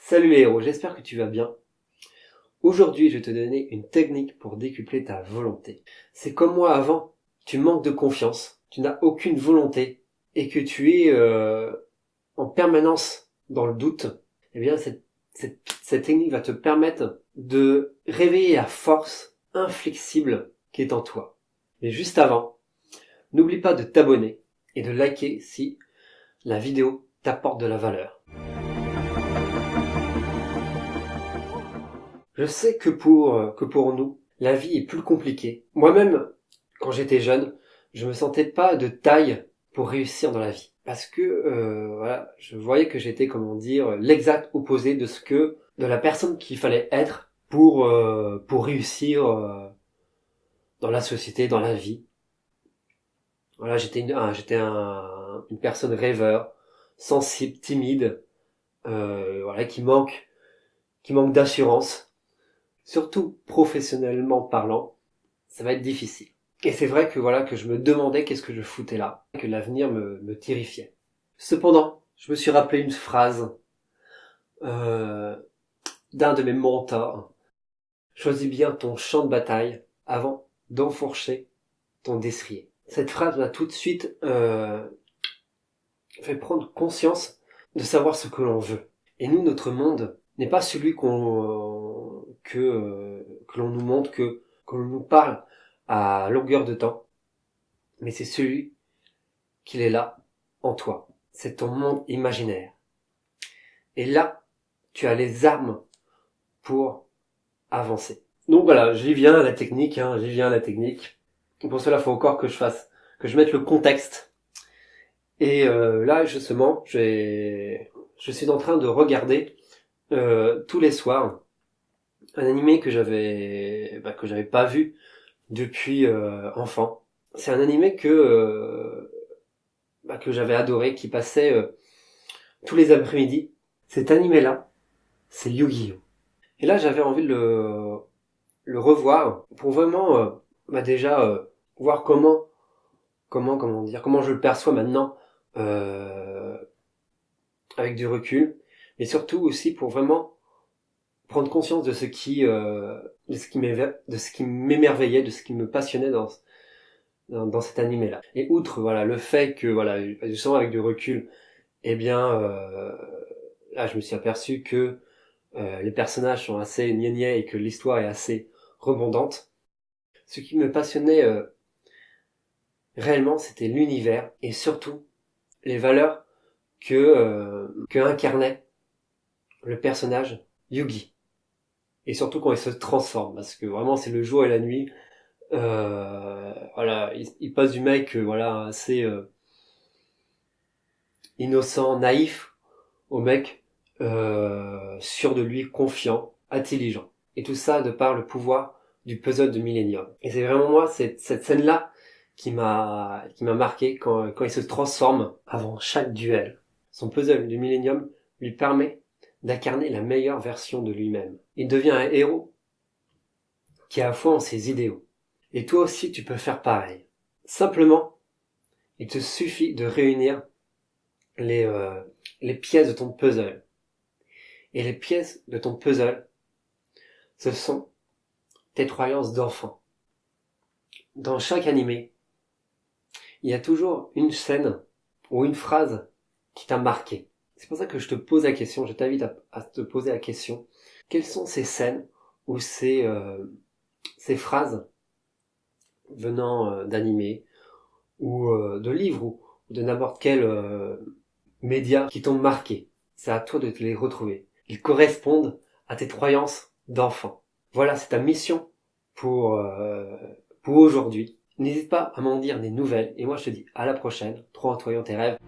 Salut les héros, j'espère que tu vas bien. Aujourd'hui, je vais te donner une technique pour décupler ta volonté. C'est comme moi avant, tu manques de confiance, tu n'as aucune volonté et que tu es en permanence dans le doute. Eh bien, cette technique va te permettre de réveiller la force inflexible qui est en toi. Mais juste avant, n'oublie pas de t'abonner et de liker si la vidéo t'apporte de la valeur. Je sais que pour nous, la vie est plus compliquée. Moi-même, quand j'étais jeune, je me sentais pas de taille pour réussir dans la vie. Parce que voilà, je voyais que j'étais, comment dire, l'exact opposé de la personne qu'il fallait être pour réussir dans la société, dans la vie. Voilà, une personne rêveur, sensible, timide, voilà, qui manque d'assurance. Surtout professionnellement parlant, ça va être difficile. Et c'est vrai que voilà, que je me demandais qu'est-ce que je foutais là, que l'avenir me terrifiait. Cependant, je me suis rappelé une phrase euh, d'un de mes mentors. Choisis bien ton champ de bataille avant d'enfourcher ton destrier. Cette phrase m'a tout de suite fait prendre conscience de savoir ce que l'on veut. Et nous, notre monde n'est pas celui que l'on nous montre, que l'on nous parle à longueur de temps, mais c'est celui qu'il est là en toi. C'est ton monde imaginaire. Et là, tu as les armes pour avancer. Donc voilà, j'y viens à la technique, Et pour cela, il faut encore que je mette le contexte. Et là, justement, je suis en train de regarder tous les soirs un animé que j'avais pas vu depuis enfant. C'est un animé que j'avais adoré, qui passait tous les après-midi. Cet animé-là, c'est Yu-Gi-Oh! Et là, j'avais envie de le revoir pour vraiment déjà voir comment je le perçois maintenant avec du recul, mais surtout aussi pour vraiment prendre conscience de ce qui m'émerveillait, de ce qui me passionnait dans cet animé-là. Et outre voilà le fait que voilà, justement avec du recul, eh bien là je me suis aperçu que les personnages sont assez gnangnan et que l'histoire est assez rebondante. Ce qui me passionnait réellement, c'était l'univers et surtout les valeurs que incarnait le personnage Yugi. Et surtout quand il se transforme, parce que vraiment c'est le jour et la nuit. Voilà, il passe du mec voilà assez innocent, naïf, au mec sûr de lui, confiant, intelligent. Et tout ça de par le pouvoir du puzzle de Millennium. Et c'est vraiment moi cette scène-là qui m'a marqué quand il se transforme avant chaque duel. Son puzzle du Millennium lui permet d'incarner la meilleure version de lui-même. Il devient un héros qui a foi en ses idéaux. Et toi aussi tu peux faire pareil. Simplement, il te suffit de réunir les pièces de ton puzzle. Et les pièces de ton puzzle, ce sont tes croyances d'enfant. Dans chaque animé, il y a toujours une scène ou une phrase qui t'a marqué. C'est pour ça que je te pose la question, je t'invite à te poser la question. Quelles sont ces scènes ou ces phrases venant d'animés ou de livres ou de n'importe quel média qui t'ont marqué? C'est à toi de te les retrouver. Ils correspondent à tes croyances d'enfant. Voilà, c'est ta mission pour aujourd'hui. N'hésite pas à m'en dire des nouvelles et moi je te dis à la prochaine. Trop en tes rêves.